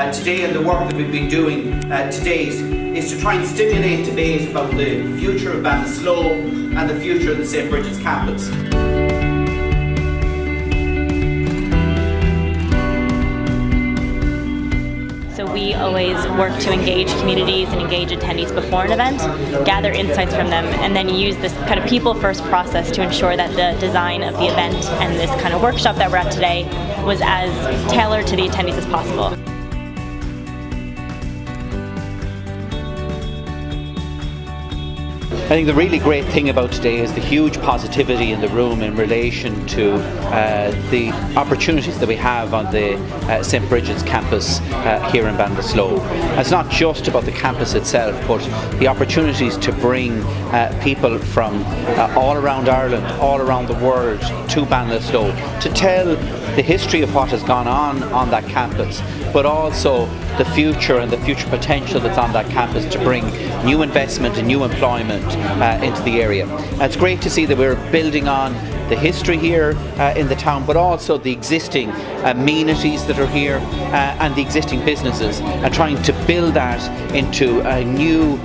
today and the work that we've been doing to date is to try and stimulate debate about the future of Ballinasloe and the future of the St Brigids campus. So we always work to engage communities and engage attendees before an event, gather insights from them, and then use this kind of people-first process to ensure that the design of the event and this kind of workshop that we're at today was as tailored to the attendees as possible. I think the really great thing about today is the huge positivity in the room in relation to the opportunities that we have on the St Brigids campus here in Ballinasloe. It's not just about the campus itself, but the opportunities to bring people from all around Ireland, all around the world to Ballinasloe to tell the history of what has gone on that campus, but also the future and the future potential that's on that campus to bring new investment and new employment into the area. It's great to see that we're building on the history here in the town, but also the existing amenities that are here and the existing businesses, and trying to build that into a new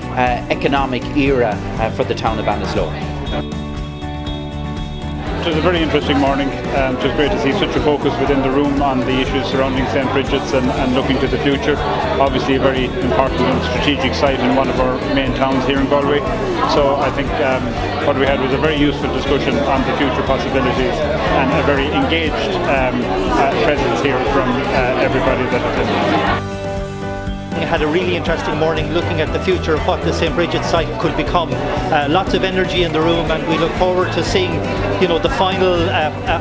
economic era for the town of Ballinasloe. It was a very interesting morning. It was great to see such a focus within the room on the issues surrounding St Brigids and looking to the future. Obviously a very important and strategic site in one of our main towns here in Galway. So I think what we had was a very useful discussion on the future possibilities and a very engaged presence here from everybody that attended. We had a really interesting morning looking at the future of what the St Brigids site could become. Lots of energy in the room, and we look forward to seeing, the final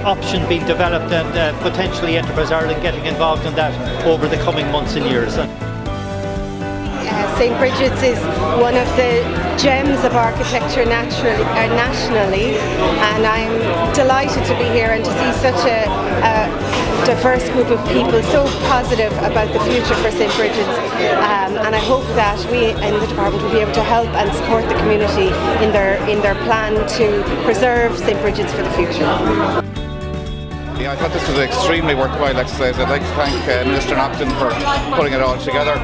option being developed and potentially Enterprise Ireland getting involved in that over the coming months and years. St Brigids is one of the gems of architecture nationally, and I'm delighted to be here and to see such a diverse group of people so positive about the future for St Brigids, and I hope that we in the department will be able to help and support the community in their plan to preserve St Brigids for the future. Yeah, I thought this was an extremely worthwhile exercise. I'd like to thank Minister Naughten for putting it all together.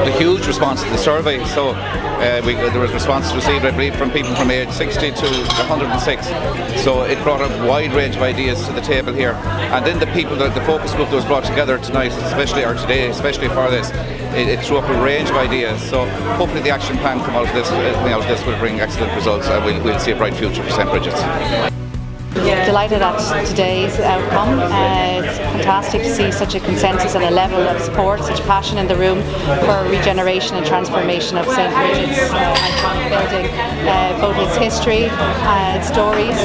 The huge response to the survey, so there was responses received, I believe, from people from age 60 to 106, so it brought a wide range of ideas to the table here, and then the focus group that was brought together tonight, especially for this, it threw up a range of ideas, so hopefully the action plan coming out of this will bring excellent results, and we'll see a bright future for St Brigids. Delighted at today's outcome. It's fantastic to see such a consensus and a level of support, such passion in the room for regeneration and transformation of St Brigids iconic building, both its history, its stories,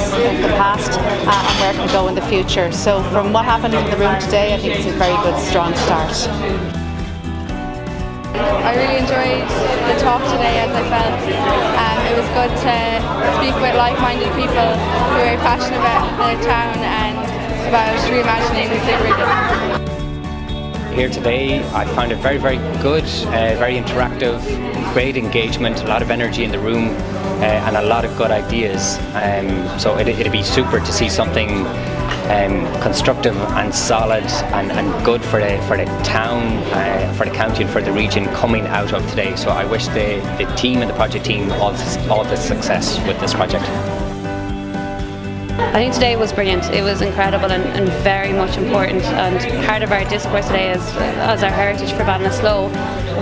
the past, and where it can go in the future. So from what happened in the room today, I think it's a very good, strong start. I really enjoyed the talk today, as I felt. It was good to speak with like-minded people who are passionate about the town and about reimagining St Brigids. Here today, I found it very, very good, very interactive, great engagement, a lot of energy in the room, and a lot of good ideas. So it'd be super to see something constructive and solid and good for the town, for the county and for the region coming out of today. So I wish the team and the project team all the success with this project. I think today was brilliant. It was incredible and very much important, and part of our discourse today is, as our heritage for Ballinasloe,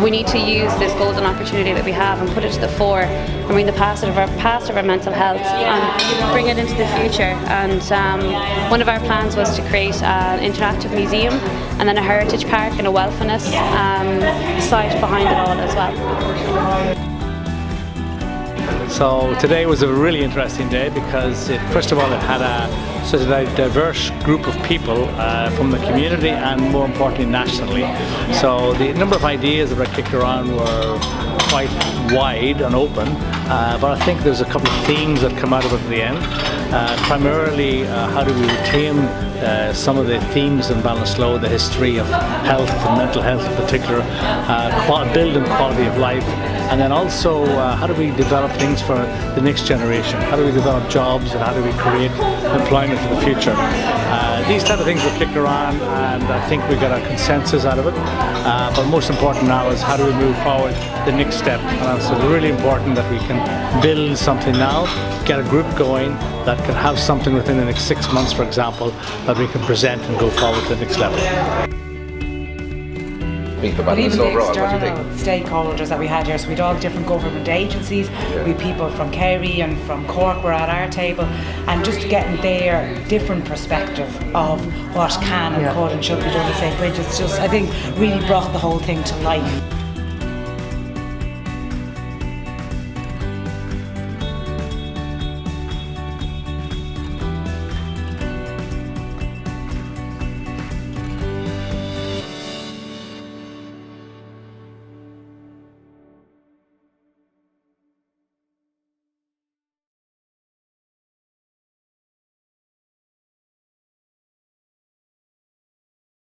we need to use this golden opportunity that we have and put it to the fore and bring the past of our mental health and bring it into the future. And one of our plans was to create an interactive museum and then a heritage park and a wellness site behind it all as well. So today was a really interesting day because first of all it had such a diverse group of people from the community and more importantly nationally. So the number of ideas that were kicked around were quite wide and open, but I think there's a couple of themes that come out of it at the end. Primarily, how do we retain some of the themes in Ballinasloe, the history of health and mental health in particular, building quality of life, and then also how do we develop things for the next generation? How do we develop jobs and how do we create employment for the future? These type of things were kicked around, and I think we got a consensus out of it. But most important now is how do we move forward the next step? And so it's really important that we can build something now, get a group going that can have something within the next 6 months, for example, that we can present and go forward to the next level. But even the external stakeholders that we had here, so we had all different government agencies, we people from Kerry and from Cork were at our table, and just getting their different perspective of what can and could and should be done at St Brigids, just I think really brought the whole thing to life.